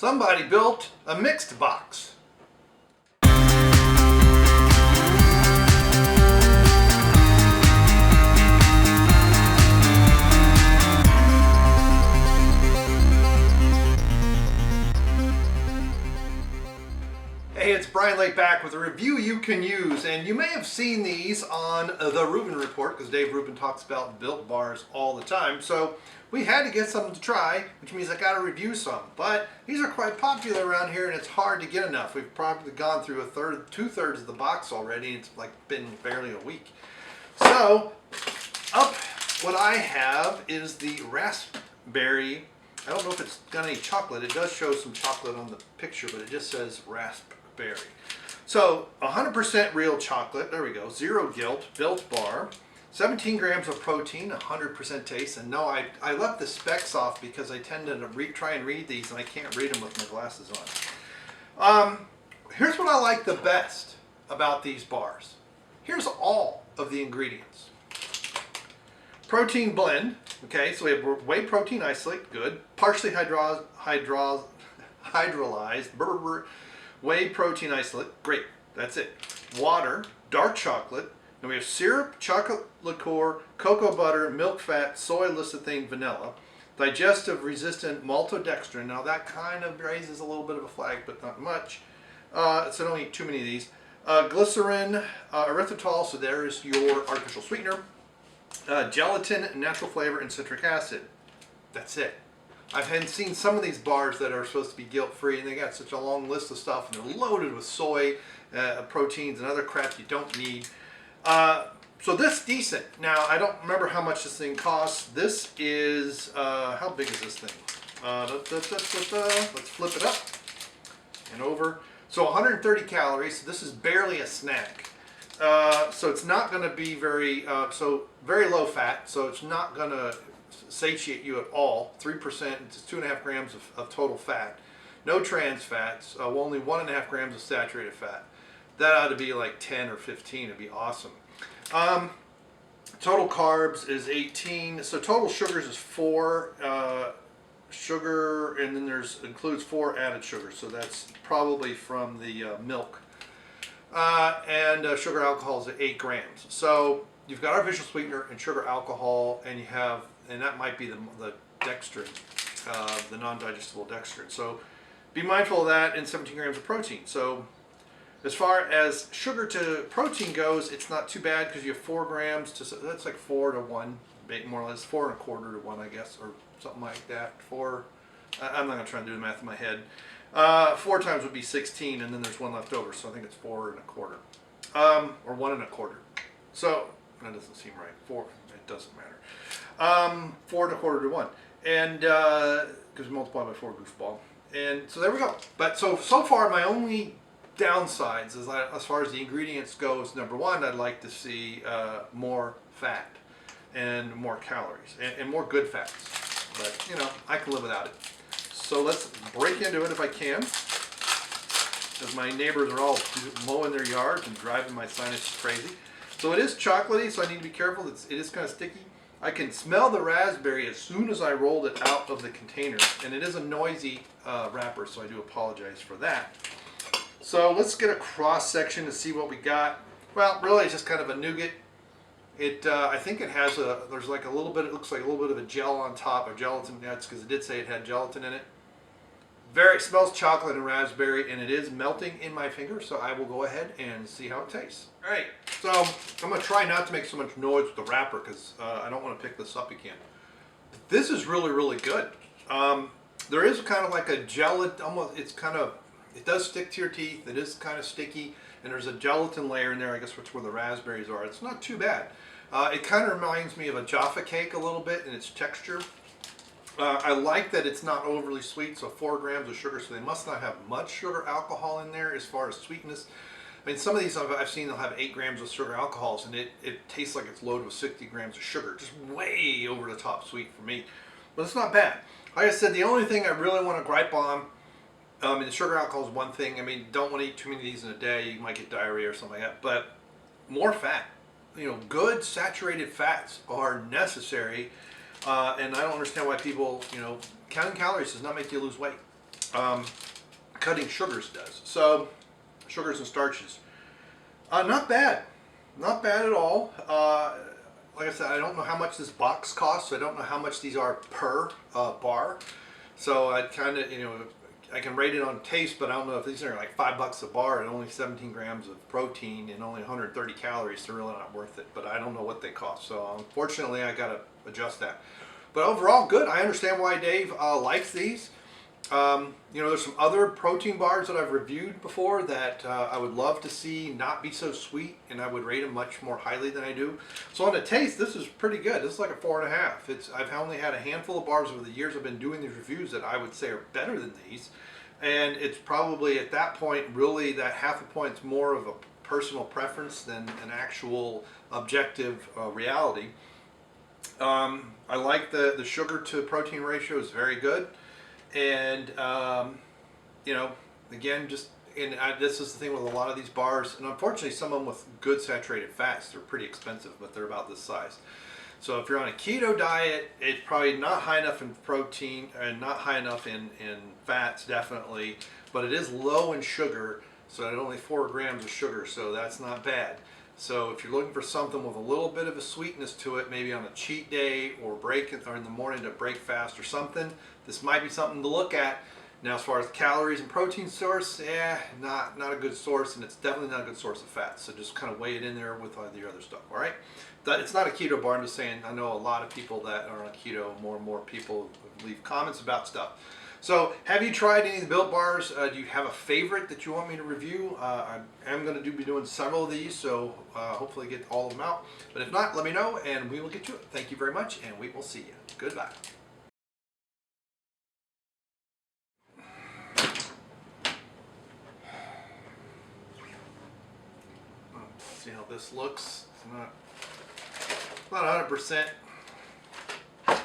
Somebody built a mixed box. Hey, it's Bryon Lape back with a review you can use, and you may have seen these on the Rubin Report because Dave Rubin talks about built bars all the time. So we had to get something to try, which means I got to review some. But these are quite popular around here, and it's hard to get enough. We've probably gone through two-thirds of the box already, and it's like been barely a week. So what I have is the raspberry. I don't know if it's got any chocolate. It does show some chocolate on the picture, but it just says raspberry. So 100% real chocolate, there we go, zero guilt, built bar, 17 grams of protein, 100% taste. And no, I left the specs off because I tend to try and read these and I can't read them with my glasses on. Here's what I like the best about these bars. Here's all of the ingredients. Protein blend, okay, so we have whey protein isolate, good. Partially hydrolyzed whey protein isolate, great, that's it. Water, dark chocolate, then we have syrup, chocolate liqueur, cocoa butter, milk fat, soy lecithin, vanilla. Digestive resistant maltodextrin, now that kind of raises a little bit of a flag, but not much. So don't eat too many of these. Glycerin, erythritol, so there is your artificial sweetener. Gelatin, natural flavor, and citric acid. That's it. I've seen some of these bars that are supposed to be guilt-free, and they got such a long list of stuff, and they're loaded with soy, proteins, and other crap you don't need. So this decent. Now, I don't remember how much this thing costs. This is, how big is this thing? Let's flip it up and over. So 130 calories. So this is barely a snack. So it's not going to be very low fat, so it's not going to satiate you at all. 3%, it's 2.5 grams of total fat. No trans fats, only 1.5 grams of saturated fat. That ought to be like 10 or 15, it'd be awesome. Total carbs is 18, so total sugars is 4 sugar, and then includes 4 added sugars, so that's probably from the milk. And sugar alcohol is at 8 grams. So you've got artificial sweetener and sugar alcohol, and that might be the dextrin, the non-digestible dextrin. So be mindful of that, and 17 grams of protein. So as far as sugar to protein goes, it's not too bad because you have 4 grams that's like 4 to 1, more or less 4.25 to 1, I guess, or something like that. I'm not gonna try and do the math in my head. 4 times would be 16, and then there's 1 left over, so I think it's 4.25, or 1.25. So that doesn't seem right. 4, it doesn't matter. 4.25 to 1, and because multiply by 4 goofball, and so there we go. But so far my only downsides is as far as the ingredients goes. Number one, I'd like to see more fat and more calories and more good fats, but you know, I can live without it. So let's break into it if I can, because my neighbors are all mowing their yards and driving my sinuses crazy. So it is chocolatey, so I need to be careful. It is kind of sticky. I can smell the raspberry as soon as I rolled it out of the container, and it is a noisy wrapper, so I do apologize for that. So let's get a cross section to see what we got. Well, really, it's just kind of a nougat. I think it has there's like a little bit, it looks like a little bit of a gel on top, or gelatin. That's because it did say it had gelatin in it. It smells chocolate and raspberry, and it is melting in my finger, so I will go ahead and see how it tastes. All right, so I'm going to try not to make so much noise with the wrapper because I don't want to pick this up again. But this is really, really good. There is kind of like a gelatin, almost, it does stick to your teeth. It is kind of sticky, and there's a gelatin layer in there, I guess, which where the raspberries are. It's not too bad. It kind of reminds me of a Jaffa cake a little bit in its texture. I like that it's not overly sweet, so 4 grams of sugar, so they must not have much sugar alcohol in there as far as sweetness. I mean, some of these I've seen they'll have 8 grams of sugar alcohols, and it tastes like it's loaded with 60 grams of sugar. Just way over the top sweet for me. But it's not bad. Like I said, the only thing I really want to gripe on, and the sugar alcohol is one thing. I mean, don't want to eat too many of these in a day. You might get diarrhea or something like that. But more fat. You know, good saturated fats are necessary. And I don't understand why people, you know, counting calories does not make you lose weight. cutting sugars does. So, sugars and starches. Not bad. Not bad at all. Like I said, I don't know how much this box costs, so I don't know how much these are per bar. So I kind of, I can rate it on taste, but I don't know if these are like $5 a bar and only 17 grams of protein and only 130 calories. They're really not worth it. But I don't know what they cost. So unfortunately, I got to adjust that. But overall, good. I understand why Dave likes these. There's some other protein bars that I've reviewed before that I would love to see not be so sweet, and I would rate them much more highly than I do. So on the taste, this is pretty good. This is like a 4.5. I've only had a handful of bars over the years I've been doing these reviews that I would say are better than these, and it's probably at that point really that half a point's more of a personal preference than an actual objective reality. I like the sugar to protein ratio is very good. And, again, this is the thing with a lot of these bars, and unfortunately some of them with good saturated fats, they're pretty expensive, but they're about this size. So if you're on a keto diet, it's probably not high enough in protein and not high enough in fats, definitely, but it is low in sugar, so at only 4 grams of sugar, so that's not bad. So if you're looking for something with a little bit of a sweetness to it, maybe on a cheat day or or in the morning to break fast or something, this might be something to look at. Now, as far as calories and protein source, not a good source, and it's definitely not a good source of fat. So just kind of weigh it in there with the other stuff. All right, it's not a keto bar. I'm just saying. I know a lot of people that are on keto. More and more people leave comments about stuff. So, have you tried any of the Built Bars? Do you have a favorite that you want me to review? I am going to be doing several of these, so hopefully get all of them out. But if not, let me know, and we will get to it. Thank you very much, and we will see you. Goodbye. See how this looks? It's not 100%.